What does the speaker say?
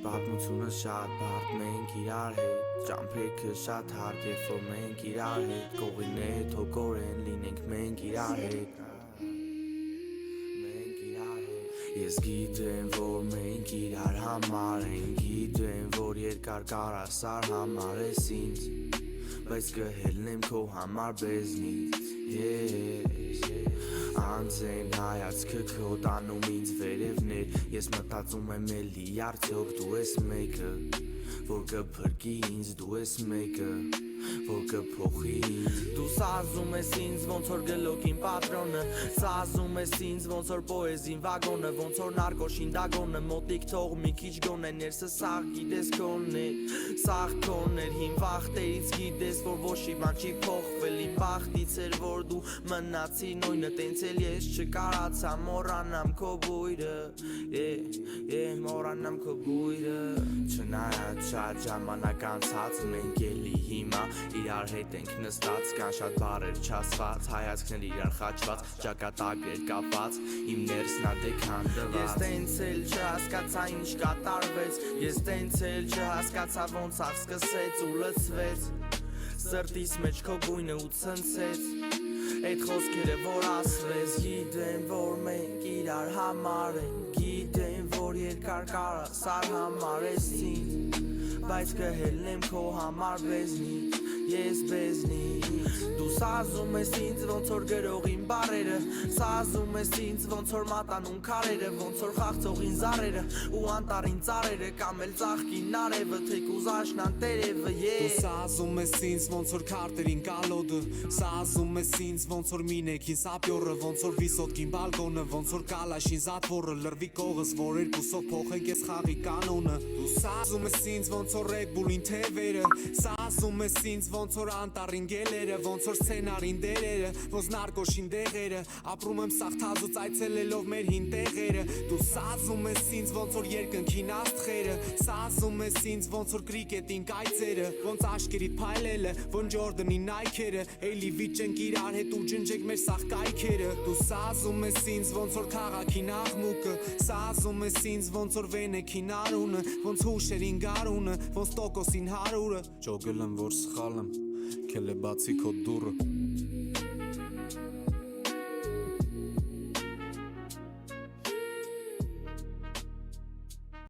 պատմությունը շատ բարդ մենք իրար հետ Ճամփեքը շատ հարդ երբ որ մենք իրար հետ Կողիններ թոքորեն լինենք մենք իրար հետ Ես գիտեմ որ մենք իրար համար ենք Գիտեմ որ երկար կարասար համար ես ինձ Բայց կհելնեմ քո համար բեզնից Անձեն հայացքը քո տանում ինձ վերևներ Ես մտածում եմ էլի արդյոք դու ես մեկը Որ կփրկի ինձ դու ես մեկը Որ կփոխի ինձ Դու սազում ես ինձ ոնց որ գլոկին պատրոնը Սազում ես ինձ ոնց որ պոեզին վագոնը Ոնց որ նարկոշին դագոնը Մոտիկ թող մի քիչ գոնե ներսը սաղ գիտես քոններ Սաղ քոներ հին վախտերից գիտես որ ոչի բան չի փոխվել Իմ բախտից էր որ դու մնացի նույնը Տենց էլ ես չկարացա մոռանամ քո բույրը Մոռանամ քո բույրը Չնայած շատ ժամանակ անցած մենք էլի հիմա Իրար հետ ենք նստած, կան շատ բառեր չասված Հայացքներ իրար խաչված, ճակատագրեր կապած Իմ ներսն ադեք հանդված Ես տենց էլ չհասկացա ինչ կատարվեց Ես տենց էլ չհասկացա ոնց աղ սկսեց ու լցվեց Սրտիս մեջ քո գույնը ու ցնցեց Այդ խոսքերը որ ասվեց Գիտեմ որ մենք իրար համար ենք Գիտեմ որ երկար կարասար համար ես ինձ Բայց կհելնեմ քո համար բեզնից Ես բեզնից Դու սազում ես ինձ ոնց որ գրողին բարերը Սազում ես ինձ ոնց որ մատանուն քարերը Ոնց որ խաղցողին զարերը ու անտարին ծարերը Կամ էլ ծաղկին արևը թեկուզ աշնան տերևը Դու սազում ես ինձ ոնց որ քարտերին կալոդը Սազում ես ինձ ոնց որ մինեքին սապյորը Ոնց որ վիսոտկին բալկոնը Ոնց որ կալաշին զատվորը Լրվի կողս որ երկուսով փոխենք ես խաղի կանոնը Դու սազում ես ինձ ոնց որ Red Bull-ին թևերը Սազում ես ինձ ոնց որ անտարին գելերը Ոնց որ սցենարին դերերը Ոնց նարկոշին դեղերը Ապրում եմ սաղ թազուց այցելելով մեր հին տեղերը Դու սազում ես ինձ ոնց որ երկնքին աստղերը Սազում ես ինձ ոնց որ կրիկետին կայծերը Ոնց աշկերիդ փայլելը Ոնց Ջորդանի նայքերը Էլի վիճենք իրար հետ ու ջնջենք մեր սաղ կայքերը Դու սազում ես ինձ ոնց որ քաղաքին աղմուկը Սազում ես ինձ ոնց որ վենեքին արունը Ոնց հուշերին գարունը Ոնց տոկոսին հարուրը Ճոգել եմ որ սխալ եմ Քել է բացի քո դուրը